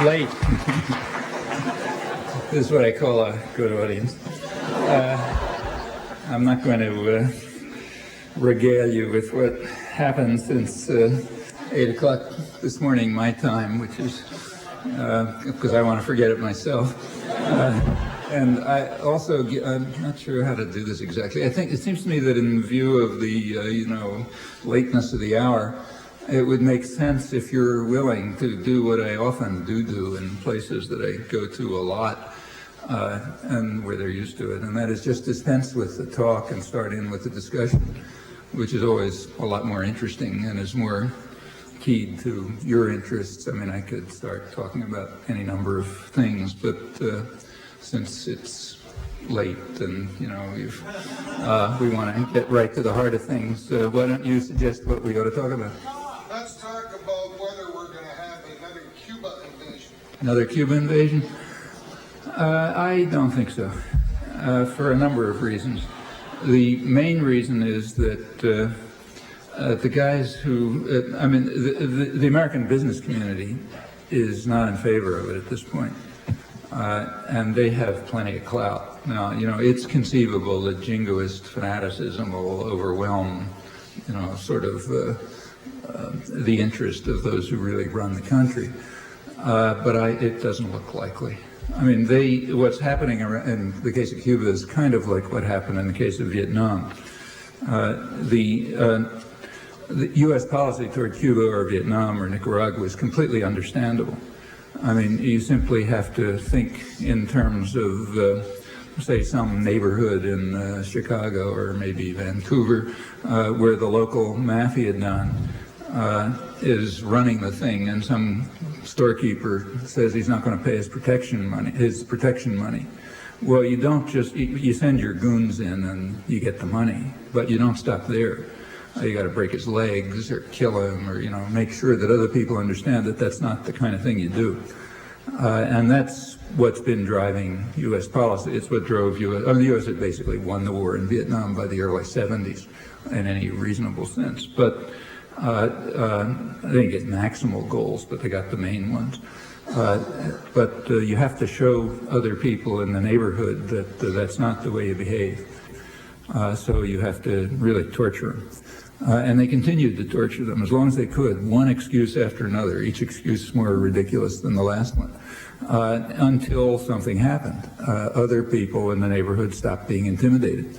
late. This is what I call a good audience. I'm not going to regale you with what happened since 8 o'clock this morning, my time, which is because I want to forget it myself. And I also, I'm not sure how to do this exactly. I think it seems to me that in view of the, lateness of the hour, it would make sense if you're willing to do what I often do in places that I go to a lot, and where they're used to it, and that is just dispense with the talk and start in with the discussion, which is always a lot more interesting and is more keyed to your interests. I mean, I could start talking about any number of things, but since it's late and, we want to get right to the heart of things, why don't you suggest what we ought to talk about? Let's talk about whether we're going to have another Cuba invasion. Another Cuba invasion? I don't think so, for a number of reasons. The main reason is that the guys who, the American business community is not in favor of it at this point, and they have plenty of clout. Now, it's conceivable that jingoist fanaticism will overwhelm, the interest of those who really run the country, but it doesn't look likely. I mean, what's happening in the case of Cuba is kind of like what happened in the case of Vietnam. The U.S. policy toward Cuba or Vietnam or Nicaragua is completely understandable. I mean, you simply have to think in terms of, say, some neighborhood in Chicago or maybe Vancouver, where the local mafia don is running the thing, and some storekeeper says he's not going to pay his protection money. Well, you don't just, you send your goons in and you get the money, but you don't stop there. You got to break his legs or kill him or, make sure that other people understand that that's not the kind of thing you do. And that's what's been driving U.S. policy. It's what drove U.S. the U.S. had basically won the war in Vietnam by the early 70s in any reasonable sense. But they didn't get maximal goals, but they got the main ones. But you have to show other people in the neighborhood that that's not the way you behave. So you have to really torture them. And they continued to torture them as long as they could, one excuse after another, each excuse more ridiculous than the last one, until something happened. Other people in the neighborhood stopped being intimidated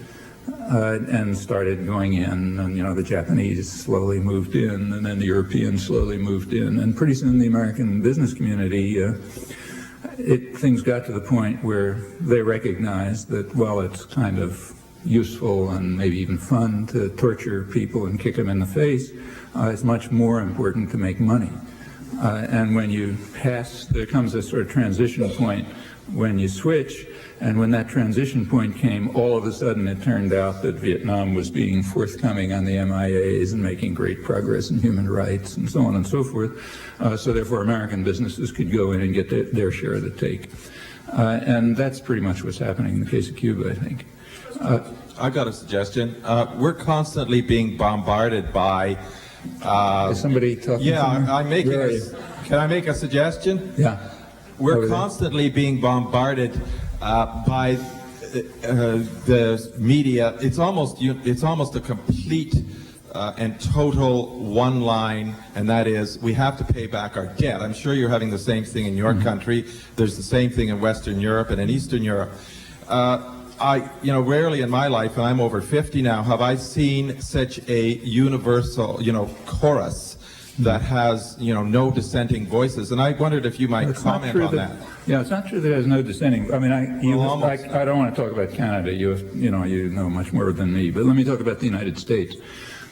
and started going in, and the Japanese slowly moved in, and then the Europeans slowly moved in, and pretty soon the American business community, things got to the point where they recognized that, well, it's kind of useful and maybe even fun to torture people and kick them in the face. It's much more important to make money. And when you pass, there comes a sort of transition point when you switch, and when that transition point came, all of a sudden it turned out that Vietnam was being forthcoming on the MIAs and making great progress in human rights and so on and so forth. So therefore American businesses could go in and get their share of the take. And that's pretty much what's happening in the case of Cuba, I think. I've got a suggestion. We're constantly being bombarded by... Is somebody talking? Yeah, can I make a suggestion? Yeah. We're constantly being bombarded by the media. It's almost a complete and total one line, and that is we have to pay back our debt. I'm sure you're having the same thing in your country. There's the same thing in Western Europe and in Eastern Europe. Rarely in my life, and I'm over 50 now, have I seen such a universal, chorus that has, no dissenting voices. And I wondered if you might comment on that. Yeah, it's not true that there's no dissenting. I mean, I don't want to talk about Canada. You know much more than me. But let me talk about the United States,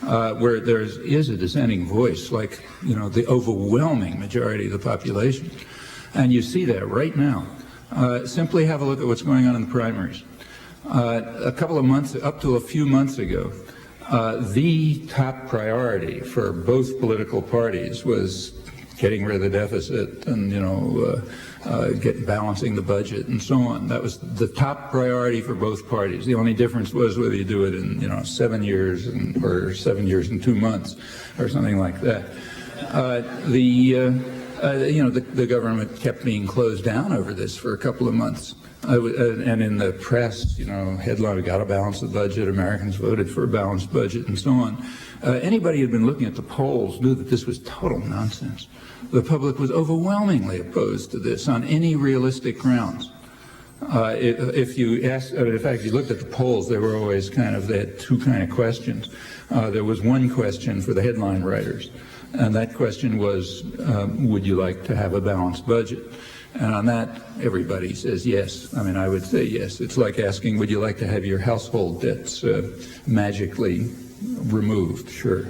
where there is a dissenting voice, like, the overwhelming majority of the population. And you see that right now. Simply have a look at what's going on in the primaries. A couple of months, up to a few months ago, the top priority for both political parties was getting rid of the deficit and, balancing the budget and so on. That was the top priority for both parties. The only difference was whether you do it in, 7 years or 7 years and 2 months or something like that. The government kept being closed down over this for a couple of months. And in the press, headline, we got to balance the budget, Americans voted for a balanced budget, and so on. Anybody who had been looking at the polls knew that this was total nonsense. The public was overwhelmingly opposed to this on any realistic grounds. If you asked, in fact, if you looked at the polls, they were always they had two kind of questions. There was one question for the headline writers, and that question was, would you like to have a balanced budget? And on that, everybody says yes. I would say yes. It's like asking, would you like to have your household debts magically removed? Sure,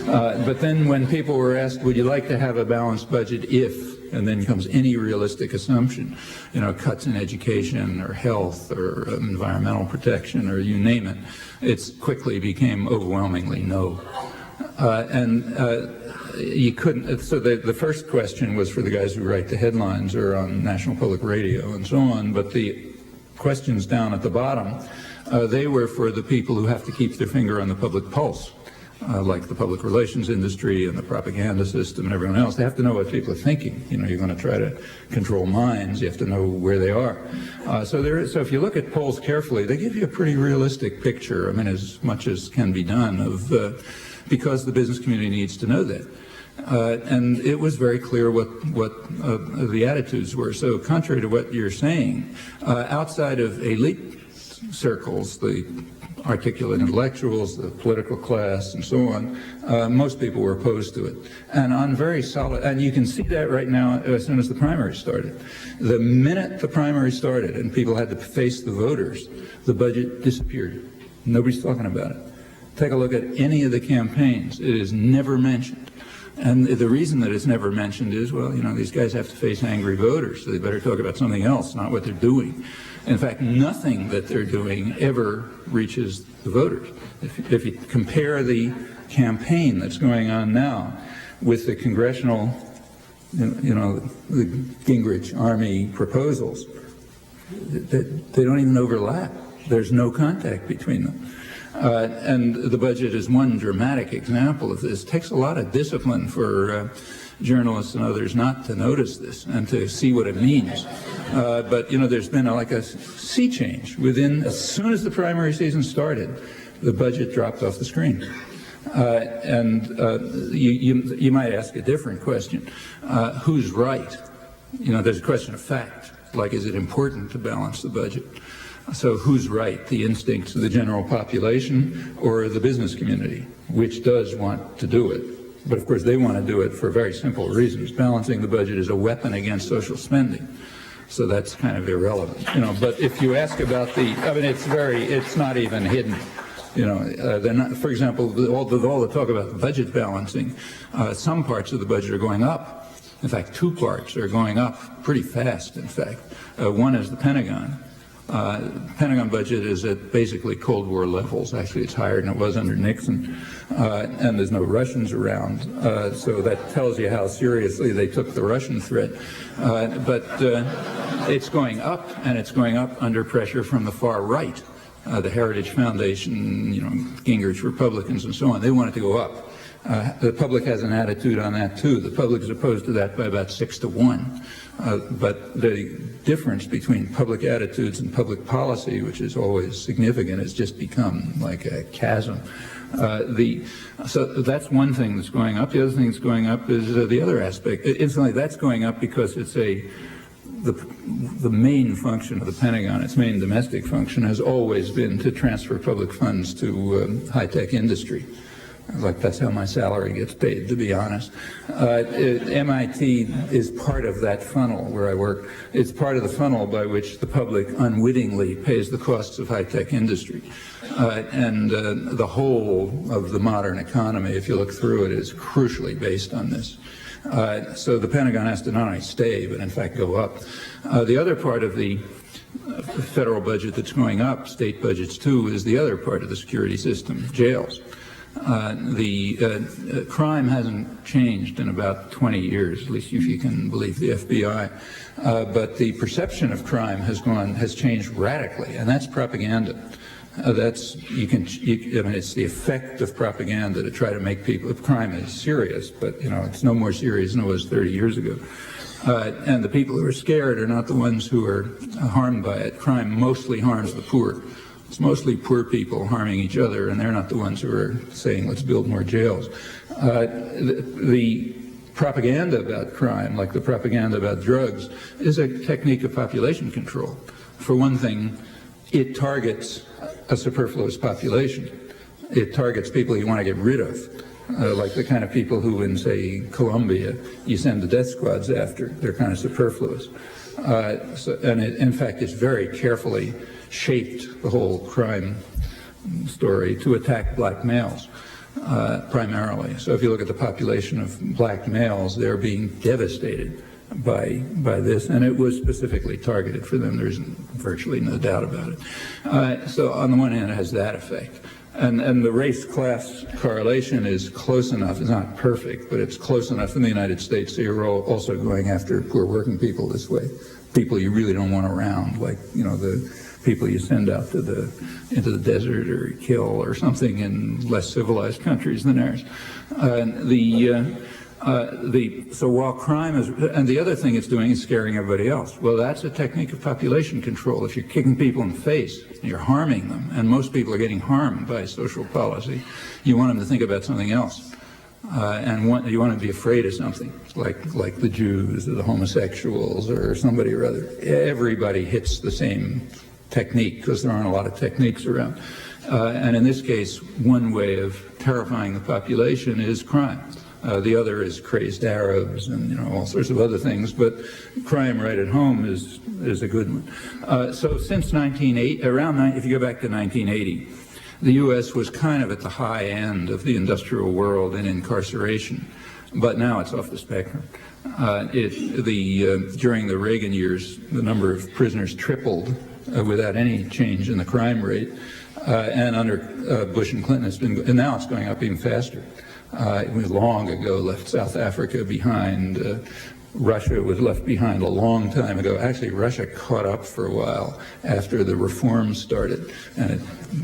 But then when people were asked, would you like to have a balanced budget if, and then comes any realistic assumption, cuts in education or health or environmental protection or you name it, it quickly became overwhelmingly no. You couldn't, so the first question was for the guys who write the headlines or on National Public Radio and so on, but the questions down at the bottom, they were for the people who have to keep their finger on the public pulse, like the public relations industry and the propaganda system and everyone else. They have to know what people are thinking. You're going to try to control minds. You have to know where they are. So if you look at polls carefully, they give you a pretty realistic picture, as much as can be done, of because the business community needs to know that. And it was very clear what the attitudes were. So contrary to what you're saying, outside of elite circles, the articulate intellectuals, the political class, and so on, most people were opposed to it. And on very solid, and you can see that right now as soon as the primary started. The minute the primary started and people had to face the voters, the budget disappeared. Nobody's talking about it. Take a look at any of the campaigns. It is never mentioned. And the reason that it's never mentioned is, these guys have to face angry voters, so they better talk about something else, not what they're doing. In fact, nothing that they're doing ever reaches the voters. If you compare the campaign that's going on now with the congressional, the Gingrich Army proposals, they don't even overlap. There's no contact between them. And the budget is one dramatic example of this. It takes a lot of discipline for journalists and others not to notice this and to see what it means. But there's been like a sea change. As soon as the primary season started, the budget dropped off the screen. You might ask a different question. Who's right? There's a question of fact. Like, is it important to balance the budget? So who's right, the instincts of the general population or the business community, which does want to do it? But of course they want to do it for very simple reasons. Balancing the budget is a weapon against social spending. So that's kind of irrelevant. But if you ask about it's not even hidden. They're not, for example, all the talk about the budget balancing, some parts of the budget are going up. In fact, two parts are going up pretty fast, in fact. One is the Pentagon. Pentagon budget is at basically Cold War levels. Actually, it's higher than it was under Nixon, and there's no Russians around. So that tells you how seriously they took the Russian threat. But it's going up, and it's going up under pressure from the far right. The Heritage Foundation, Gingrich Republicans, and so on. They want it to go up. The public has an attitude on that too. The public is opposed to that by about 6-1. But the difference between public attitudes and public policy, which is always significant, has just become like a chasm. So that's one thing that's going up. The other thing that's going up is the other aspect. Incidentally, that's going up because it's the main function of the Pentagon, its main domestic function, has always been to transfer public funds to high-tech industry. Like, that's how my salary gets paid, to be honest. MIT is part of that funnel where I work. It's part of the funnel by which the public unwittingly pays the costs of high-tech industry. And the whole of the modern economy, if you look through it, is crucially based on this. So the Pentagon has to not only stay, but in fact go up. The other part of the federal budget that's going up, state budgets too, is the other part of the security system, jails. The crime hasn't changed in about 20 years, at least if you can believe the FBI. But the perception of crime has changed radically, and that's propaganda. I mean, it's the effect of propaganda to try to make people, if crime is serious, but, it's no more serious than it was 30 years ago. And the people who are scared are not the ones who are harmed by it. Crime mostly harms the poor. It's mostly poor people harming each other, and they're not the ones who are saying, let's build more jails. The propaganda about crime, like the propaganda about drugs, is a technique of population control. For one thing, it targets a superfluous population. It targets people you want to get rid of, like the kind of people who in, say, Colombia, you send the death squads after. They're kind of superfluous. In fact, it's very carefully shaped, the whole crime story, to attack black males. Primarily. So if you look at the population of black males, they're being devastated by this, and it was specifically targeted for them. There's virtually no doubt about it. So on the one hand, it has that effect. And the race-class correlation is close enough. It's not perfect, but it's close enough in the United States, so you're also going after poor working people this way, people you really don't want around, like, the people you send out into the desert or kill or something in less civilized countries than ours. So while crime is, and the other thing it's doing is scaring everybody else. Well, that's a technique of population control. If you're kicking people in the face, you're harming them, and most people are getting harmed by social policy, you want them to think about something else. You want to be afraid of something, like the Jews or the homosexuals or somebody or other. Everybody hits the same technique, because there aren't a lot of techniques around. And in this case, one way of terrifying the population is crime. The other is crazed Arabs and all sorts of other things, but crime right at home is a good one. So since 1980, if you go back to 1980, the U.S. was kind of at the high end of the industrial world in incarceration, but now it's off the spectrum. During the Reagan years, the number of prisoners tripled without any change in the crime rate, and under Bush and Clinton, and now it's going up even faster. We long ago left South Africa behind. Russia was left behind a long time ago. Actually, Russia caught up for a while after the reforms started, and it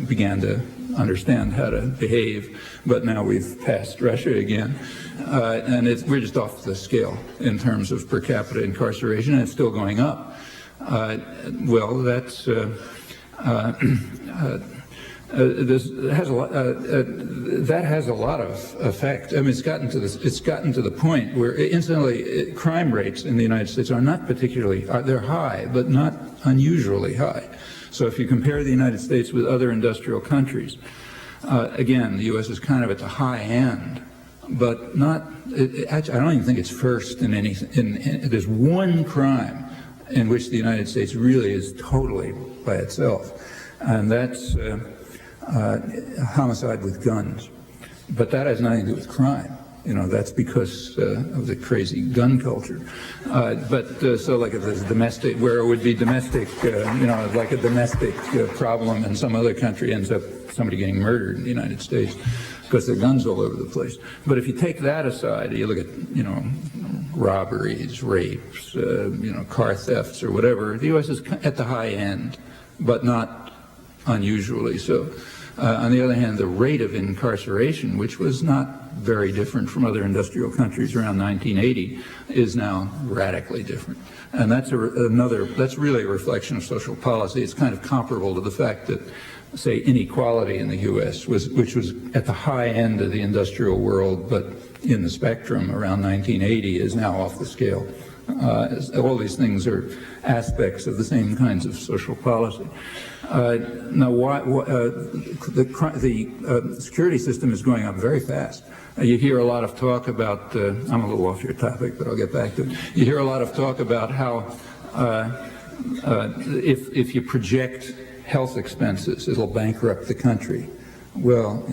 began to understand how to behave. But now we've passed Russia again, and we're just off the scale in terms of per capita incarceration, and it's still going up. Well, that's that has a lot of effect. I mean, it's gotten to the point where, incidentally, crime rates in the United States are not particularly, they're high, but not unusually high. So if you compare the United States with other industrial countries, again, the U.S. is kind of at the high end, but not. Actually, I don't even think it's first in anything. There's one crime in which the United States really is totally by itself, and that's homicide with guns. But that has nothing to do with crime. That's because of the crazy gun culture. So like if there's domestic, where it would be domestic, like a domestic problem in some other country ends up somebody getting murdered in the United States because there are guns all over the place. But if you take that aside, you look at, robberies, rapes, car thefts or whatever, the U.S. is at the high end, but not unusually so. On the other hand, the rate of incarceration, which was not very different from other industrial countries around 1980, is now radically different. And that's that's really a reflection of social policy. It's kind of comparable to the fact that, say, inequality in the U.S., which was at the high end of the industrial world, but in the spectrum around 1980, is now off the scale. All these things are aspects of the same kinds of social policy. Now, the security system is going up very fast. You hear a lot of talk about, I'm a little off your topic, but I'll get back to it. You hear a lot of talk about how if you project health expenses, it'll bankrupt the country. Well,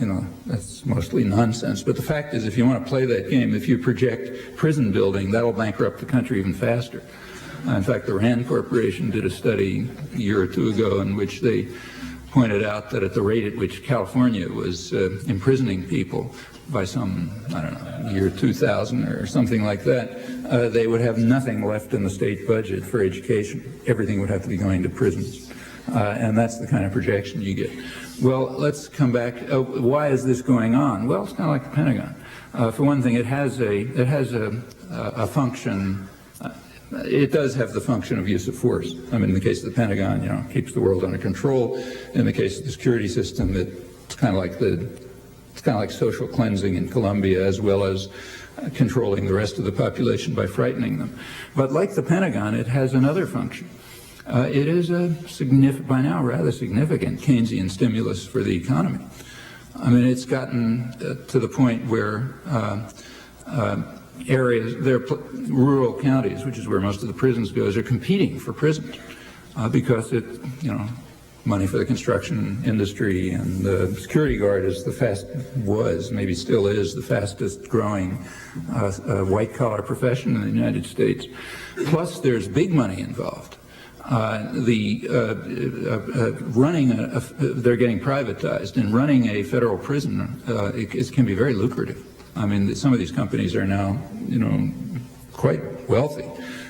that's mostly nonsense. But the fact is, if you want to play that game, if you project prison building, that'll bankrupt the country even faster. In fact, the Rand Corporation did a study a year or two ago in which they pointed out that at the rate at which California was imprisoning people by some, year 2000 or something like that, they would have nothing left in the state budget for education. Everything would have to be going to prisons. And that's the kind of projection you get. Well, let's come back. Why is this going on? Well, it's kind of like the Pentagon. For one thing, it has a function. It does have the function of use of force. I mean, in the case of the Pentagon, keeps the world under control. In the case of the security system, it's kind of like social cleansing in Colombia, as well as controlling the rest of the population by frightening them. But like the Pentagon, it has another function. It is a by now rather significant Keynesian stimulus for the economy. I mean, it's gotten to the point where rural counties, which is where most of the prisons goes, are competing for prisons because money for the construction industry, and the security guard maybe still is the fastest growing white collar profession in the United States. Plus, there's big money involved. They're getting privatized, and running a federal prison it can be very lucrative. I mean, some of these companies are now, quite wealthy.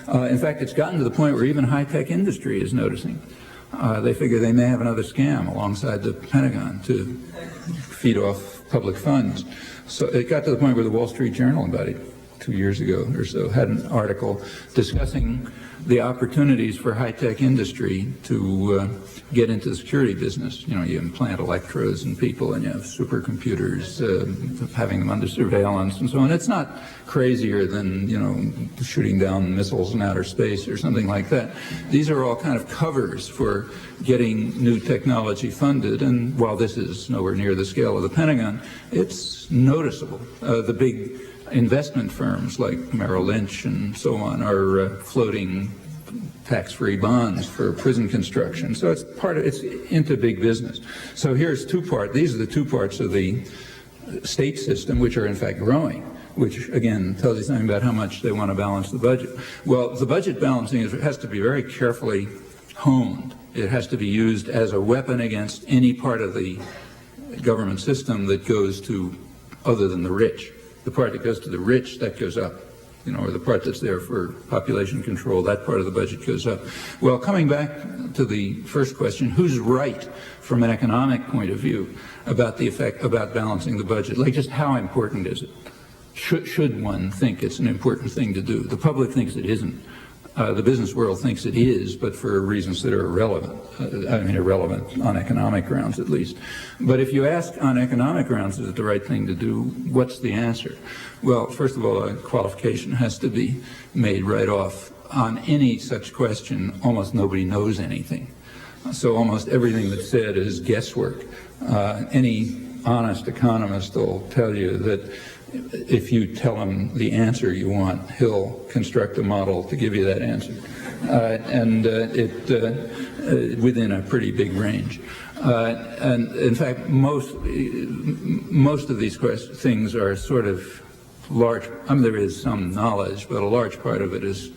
In fact, it's gotten to the point where even high-tech industry is noticing. They figure they may have another scam alongside the Pentagon to feed off public funds. So it got to the point where the Wall Street Journal, about 2 years ago or so, had an article discussing the opportunities for high-tech industry to get into the security business. You implant electrodes in people, and you have supercomputers, having them under surveillance and so on. It's not crazier than, shooting down missiles in outer space or something like that. These are all kind of covers for getting new technology funded, and while this is nowhere near the scale of the Pentagon, it's noticeable. The big investment firms like Merrill Lynch and so on are floating tax-free bonds for prison construction. So it's into big business. So here's these are the two parts of the state system which are in fact growing, which again tells you something about how much they want to balance the budget. Well, the budget balancing has to be very carefully honed. It has to be used as a weapon against any part of the government system that goes to other than the rich. The part that goes to the rich, that goes up, or the part that's there for population control, that part of the budget goes up. Well, coming back to the first question, who's right from an economic point of view about about balancing the budget? Like, just how important is it? Should one think it's an important thing to do? The public thinks it isn't. The business world thinks it is, but for reasons that are irrelevant. Irrelevant on economic grounds, at least. But if you ask on economic grounds, is it the right thing to do, what's the answer? Well, first of all, a qualification has to be made right off. On any such question, almost nobody knows anything. So almost everything that's said is guesswork. Any honest economist will tell you that if you tell him the answer you want, he'll construct a model to give you that answer, within a pretty big range. And in fact, most of these things are sort of large. There is some knowledge, but a large part of it is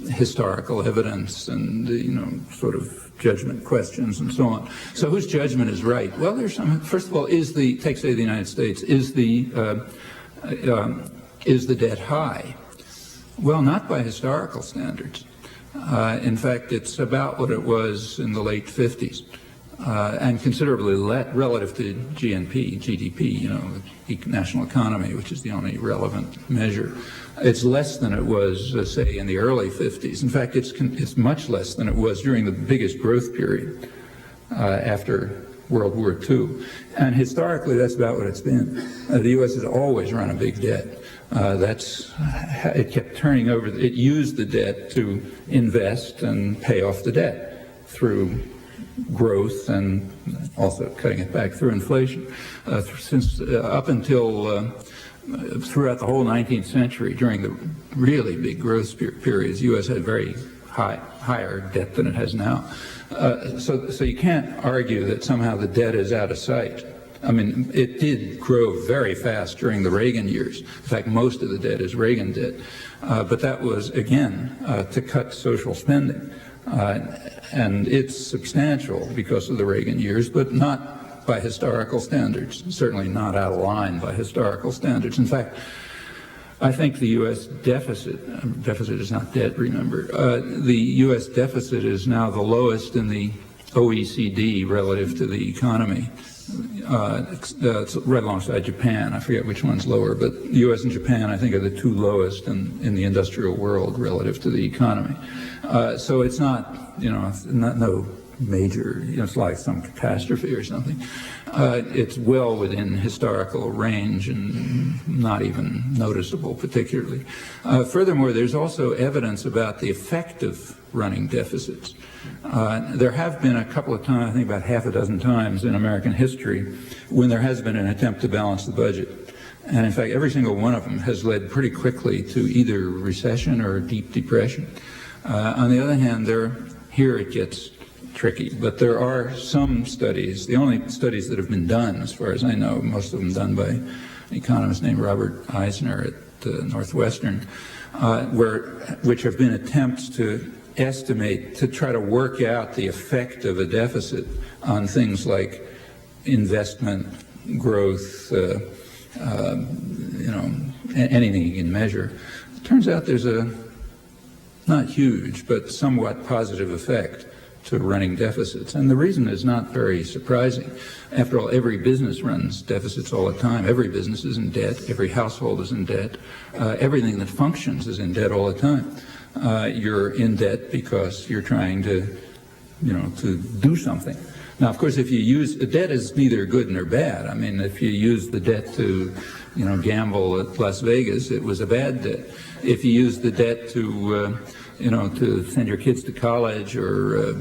historical evidence and sort of judgment questions and so on. So whose judgment is right? Well, there's some. First of all, take say the United States, is the debt high? Well, not by historical standards. In fact, it's about what it was in the late 50s, and considerably relative to GDP, the national economy, which is the only relevant measure. It's less than it was, say, in the early 50s. In fact, it's much less than it was during the biggest growth period after World War II. And historically, that's about what it's been. The U.S. has always run a big debt. It kept turning over. It used the debt to invest and pay off the debt through growth and also cutting it back through inflation. Up until throughout the whole 19th century, during the really big growth periods, the U.S. had very higher debt than it has now. So you can't argue that somehow the debt is out of sight. I mean, it did grow very fast during the Reagan years. In fact, most of the debt is Reagan debt. But that was, again, to cut social spending. And it's substantial because of the Reagan years, but not by historical standards, certainly not out of line by historical standards. In fact, I think the U.S. deficit is not debt, remember, the U.S. deficit is now the lowest in the OECD relative to the economy. It's right alongside Japan. I forget which one's lower, but the U.S. and Japan, I think, are the two lowest in the industrial world relative to the economy. So it's not, no major, it's like some catastrophe or something. It's well within historical range and not even noticeable particularly. Furthermore, there's also evidence about the effect of running deficits. There have been a couple of times, I think about half a dozen times in American history, when there has been an attempt to balance the budget. And in fact, every single one of them has led pretty quickly to either recession or deep depression. On the other hand, here it gets tricky, but there are some studies, the only studies that have been done, as far as I know, most of them done by an economist named Robert Eisner at Northwestern, which have been attempts to estimate, to try to work out the effect of a deficit on things like investment, growth, anything you can measure. It turns out there's a not huge, but somewhat positive effect to running deficits. And the reason is not very surprising. After all, every business runs deficits all the time. Every business is in debt. Every household is in debt. Everything that functions is in debt all the time. You're in debt because you're trying to do something. Now, of course, if you use debt is neither good nor bad. I mean, if you use the debt to, gamble at Las Vegas, it was a bad debt. If you use the debt to to send your kids to college or,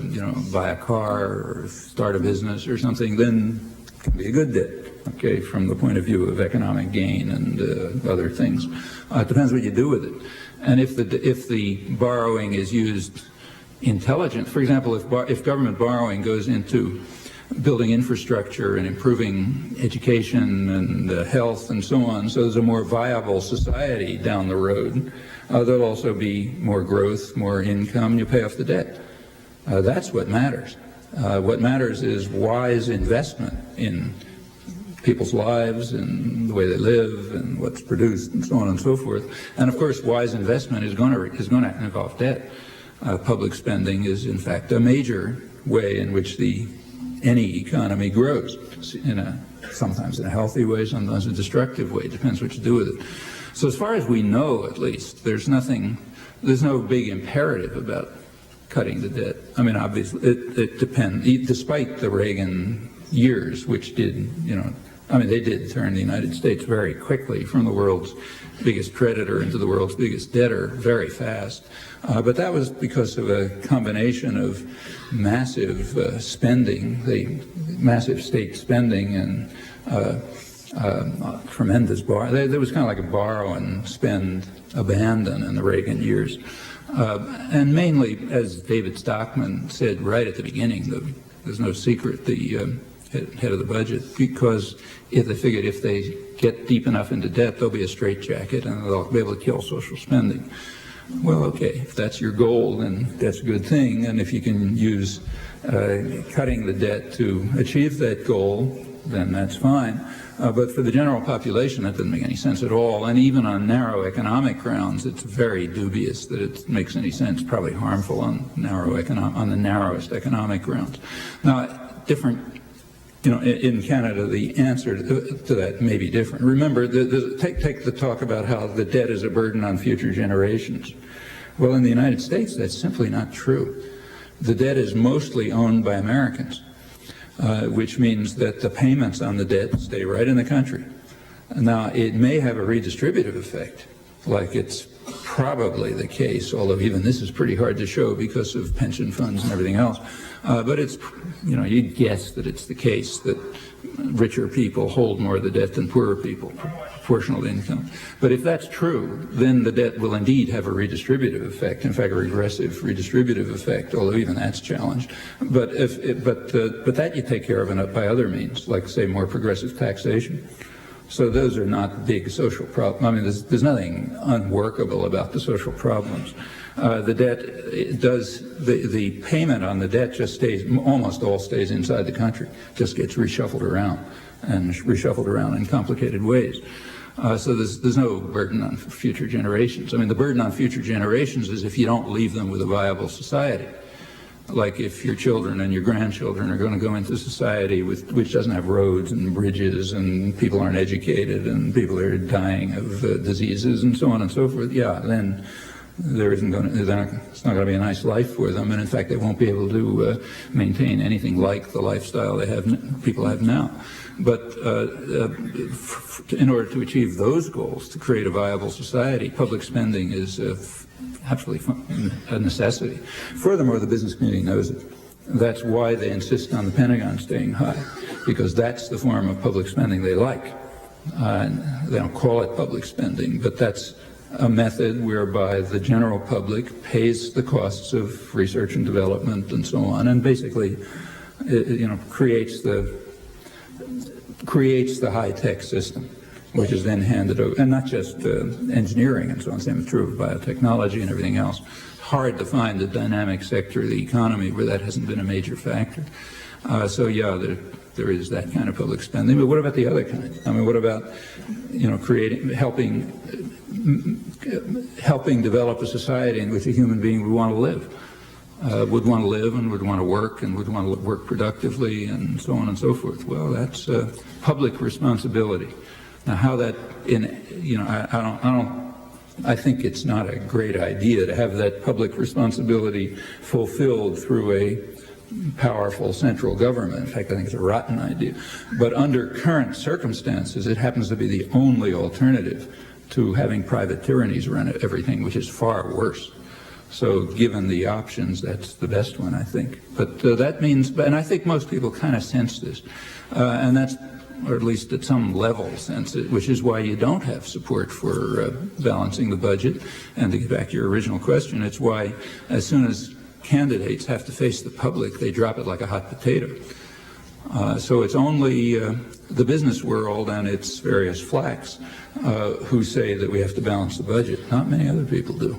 buy a car or start a business or something, then it can be a good debt, okay, from the point of view of economic gain and other things. It depends what you do with it. And if the borrowing is used intelligent, for example, if government borrowing goes into building infrastructure and improving education and health and so on, so there's a more viable society down the road, there'll also be more growth, more income, you pay off the debt. That's what matters. What matters is wise investment in people's lives and the way they live and what's produced and so on and so forth. And of course, wise investment is going to involve debt. Public spending is, in fact, a major way in which any economy grows, sometimes in a healthy way, sometimes a destructive way. It depends what you do with it. So as far as we know, at least, there's no big imperative about cutting the debt. I mean, obviously, it depends, despite the Reagan years, which did, they did turn the United States very quickly from the world's biggest creditor into the world's biggest debtor very fast. But that was because of a combination of massive spending, the massive state spending and tremendous there was kind of like a borrow and spend abandon in the Reagan years. And mainly, as David Stockman said right at the beginning, there's no secret, the head of the budget, because if they figured if they get deep enough into debt, there'll be a straitjacket and they'll be able to kill social spending. Well, okay, if that's your goal, then that's a good thing. And if you can use cutting the debt to achieve that goal, then that's fine. But for the general population, that doesn't make any sense at all. And even on narrow economic grounds, it's very dubious that it makes any sense, probably harmful on the narrowest economic grounds. Now, in Canada, the answer to that may be different. Remember, take the talk about how the debt is a burden on future generations. Well, in the United States, that's simply not true. The debt is mostly owned by Americans, which means that the payments on the debt stay right in the country. Now, it may have a redistributive effect, like it's probably the case, although even this is pretty hard to show because of pension funds and everything else. But it's, you'd guess that it's the case that richer people hold more of the debt than poorer people, proportional to income. But if that's true, then the debt will indeed have a redistributive effect, in fact, a regressive redistributive effect, although even that's challenged. But that you take care of by other means, like, say, more progressive taxation. So those are not big social problems. I mean, there's nothing unworkable about the social problems. The debt the payment on the debt just almost all stays inside the country, just gets reshuffled around in complicated ways. So there's no burden on future generations. I mean, the burden on future generations is if you don't leave them with a viable society. like if your children and your grandchildren are going to go into society which doesn't have roads and bridges and people aren't educated and people are dying of diseases and so on and so forth, yeah, then it's not going to be a nice life for them, and in fact they won't be able to maintain anything like the lifestyle people have now. But in order to achieve those goals, to create a viable society, public spending is absolutely a necessity. Furthermore, the business community knows it. That's why they insist on the Pentagon staying high, because that's the form of public spending they like. They don't call it public spending, but that's a method whereby the general public pays the costs of research and development and so on, and basically, creates the high-tech system, which is then handed over, and not just engineering and so on. Same is true of biotechnology and everything else. It's hard to find a dynamic sector of the economy where that hasn't been a major factor. So yeah, there is that kind of public spending. But what about the other kind? I mean, what about helping develop a society in which a human being would want to live? Would want to live and would want to work and would want to work productively and so on and so forth. Well, that's public responsibility. Now, how that I think it's not a great idea to have that public responsibility fulfilled through a powerful central government. In fact, I think it's a rotten idea. But under current circumstances, it happens to be the only alternative to having private tyrannies run everything, which is far worse. So given the options, that's the best one, I think. But that means, and I think most people kind of sense this, and that's, or at least at some level sense it, which is why you don't have support for balancing the budget. And to get back to your original question, it's why as soon as candidates have to face the public, they drop it like a hot potato. So it's only the business world and its various flacks who say that we have to balance the budget. Not many other people do.